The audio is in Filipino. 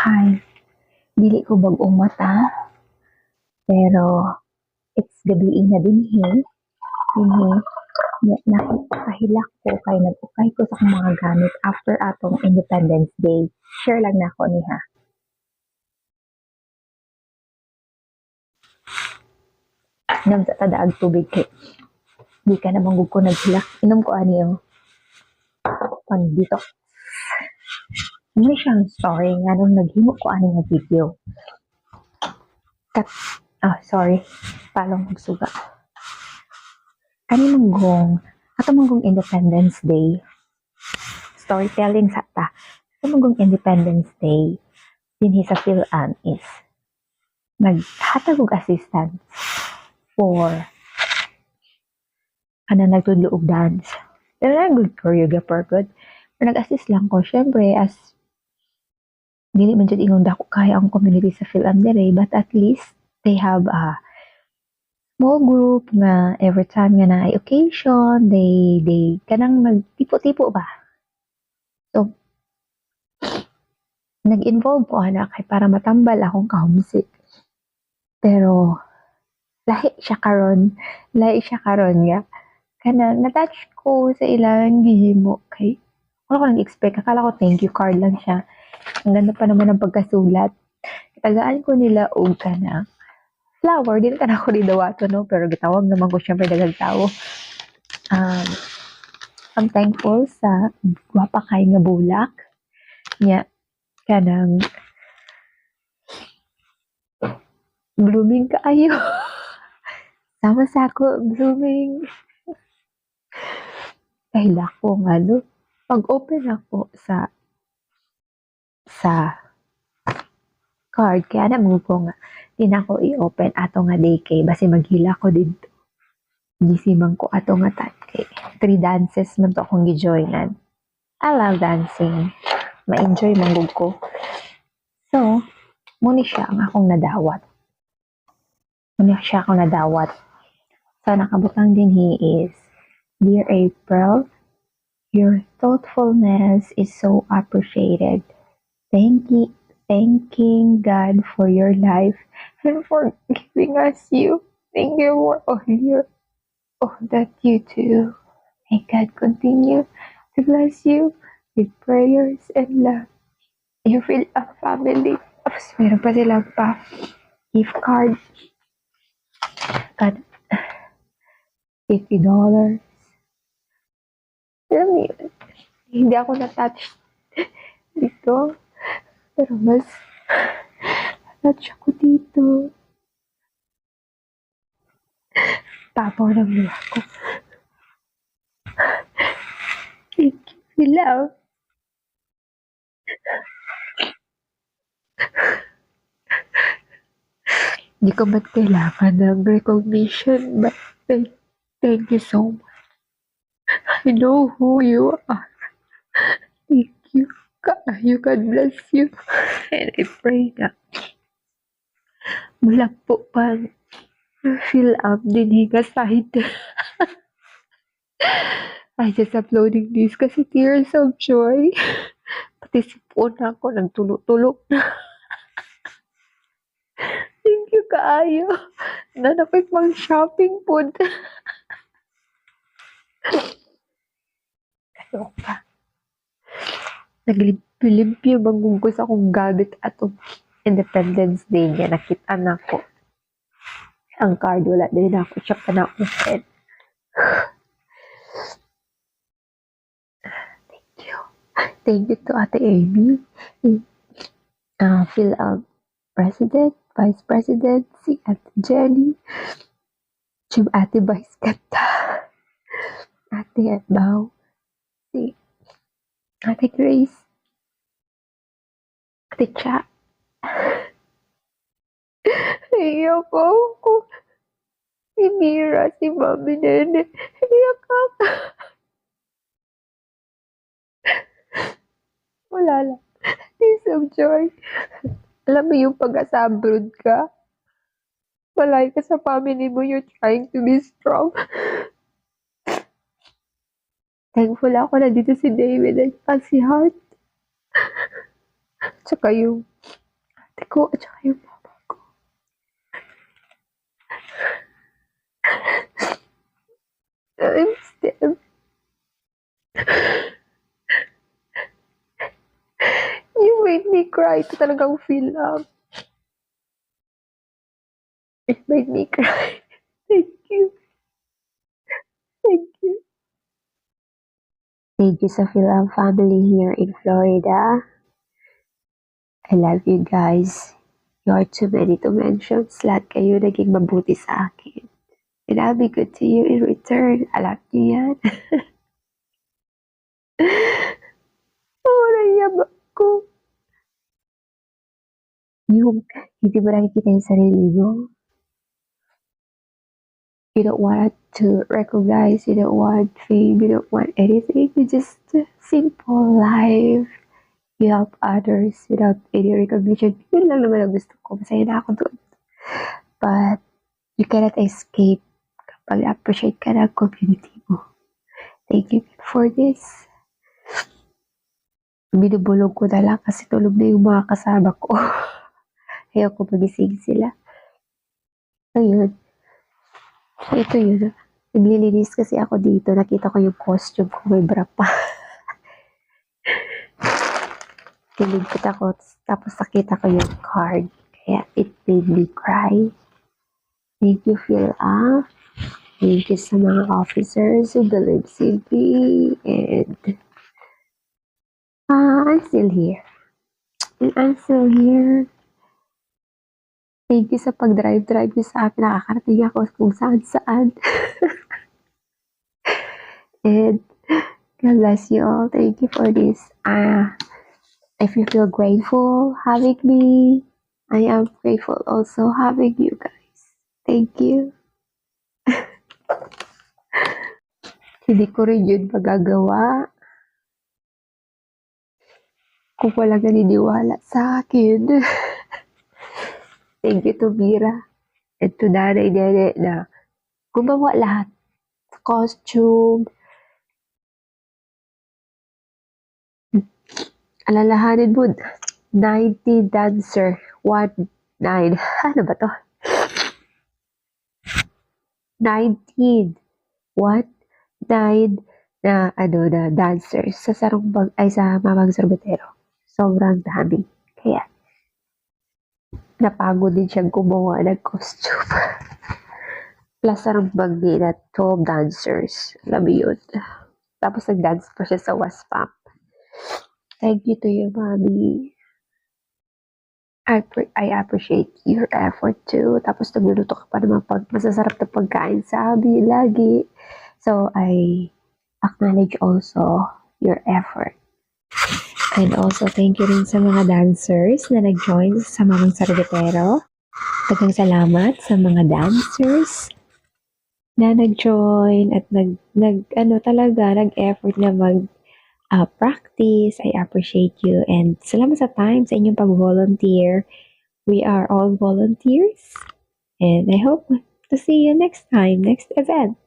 Hi, dili ko bag-ong mata, pero it's gabi na dinhi. Dinhi, nakahilak ko kay nag-ukay ko sa akong mga gamit after atong Independence Day. Share lang na ako niha. Inom sa tadaag tubig kay di ka naman gud ko naghilak. Inom ko ani oh. Pag detox. Ano siyang story nga nung naghimo ko ani nga video. Kat, sorry. Palong magsuga. Kani manggong, ato manggong Independence Day. Storytelling sa ta. Ato manggong Independence Day, dinhi sa PhilAm is naghatag og assistance for nagtudlo og dance. Pero na good choreographer good. Pero nag-assist lang ko. Syempre, as dili man jud ingon dako kaya ang community sa PhilAm dire, but at least they have a small group nga every time nga na occasion, they kanang nagtipo-tipo ba. So, nag-involve ko ana kay para matambal akong ka-homesick. Pero lahi siya karon nga kanang na-touch ko sa ilang gihimo kay wala ko nag-expect. Akala ko thank you card lang siya. Ang ganda pa naman ng pagkasulat. Tagaan ko nila og kanang flower. Dili ka na ako nidawato, no? Pero gitawag naman ko syempre daghang tao. I'm thankful sa gwapa kay nga bulak. Nya, kanang blooming kaayo. Sama sa ako, blooming. Kahila ko nga, no? Pag-open ako sa card, kaya naman ko nga, di na ako i-open ato nga day kay basi maghila ko dito. Gisimang ko ato nga tat kay 3 dances man to akong gijoinan. I love dancing. Ma-enjoy manggug ko. So, muni siya ang akong nadawat. So, nakabutang din he is, Dear April, your thoughtfulness is so appreciated. Thanking God for your life and for giving us you. Thank you for all that you do. May God continue to bless you with prayers and love. You feel a family. Tapos meron pa silang gift card. God, $50. Alam mo yun, hindi ako na-touch dito. Pero mas na-touch ako dito. Tapaw ng luha ko. Thank you, love. Hindi ko man kailangan ng recognition, but thank you so much. I know who you are. Thank you. God bless you. And I pray na mula po pang fill up din higa side. I just uploading this kasi tears of joy. Pati si Puna ko nagtulog-tulog na. Thank you kaayo. Nanapit mang shopping po. Kayo pa. Naglimpyo manggugos akong gamit atong Independence Day niya. Nakita na ko. Ang card wala din ako. Siya pa na ako head. Thank you to Ate Amy. Phil President, Vice President, si Ate Jenny, si Ate Vice Kata, Ate Edbaw, si Ate Grace, Ate Cha. Iyak ako. Si Mira, si Mami Nene. Iyak ako. Wala lang. Tears of joy. Alam mo yung pag-asa-abroad ka? Malay ka sa family mo, you're trying to be strong. Thankful ako na dito si David at si Heart. Tsaka yung ate ko, at saka yung mama ko. I miss them. You made me cry. Ito talagang feel up. It made me cry. Thank you. Thank you. Thank you sa Philam family here in Florida. I love you guys. You are too many to mention. Lahat kayo naging mabuti sa akin. And I'll be good to you in return. Alam niyo yan. Oh, naiyak ko. Yung hindi mo nakikita yung sarili mo. You don't want to recognize, you don't want fame, you don't want anything. You just simple life. You help others without any recognition. Yun lang naman ang gusto ko. Masaya na ako doon. But you cannot escape kapag appreciate ka ng community mo. Thank you for this. Binubulog ko na lang kasi tulog na yung mga kasama ko. Ayaw ko magising sila. Ayun. So, ito yun. Naglilinis kasi ako dito. Nakita ko yung costume ko. May bra pa. Tinigpit ako. Tapos nakita ko yung card. Kaya it made me cry. Thank you, Philam. Thank you sa mga officers who believes in me. And I'm still here. And I'm still here. Thank you sa pag-drive-drive niyo sa akin. Nakakarating ako kung saan-saan. And God bless you all. Thank you for this. If you feel grateful having me, I am grateful also having you guys. Thank you. Hindi ko rin yun magagawa kung wala naniniwala sa akin. Thank you to Mira and to Nanay Nene na gumawa lahat. Costume. Alalahanin mo, 90 dancer. 19. Ano ba to? 19. What? 9 na dancers sa Sarumbag ay sa Mamang Sorbetero. Sobrang dami. Kaya napagod din siyang gumawa ng costume. Plus Sarumbag din na 12 dancers. Alam mo yun. Tapos nag-dance pa siya sa Waspam. Thank you to you, Mommy. I appreciate your effort too. Tapos nagluluto ka pa ng masasarap na pagkain sa amin lagi. So, I acknowledge also your effort. And also, thank you rin sa mga dancers na nag-join sa Mamang Sorbetero. Daghang salamat sa mga dancers na nag-join at nag-effort na practice. I appreciate you. And salamat sa time sa inyong pag-volunteer. We are all volunteers. And I hope to see you next time, next event.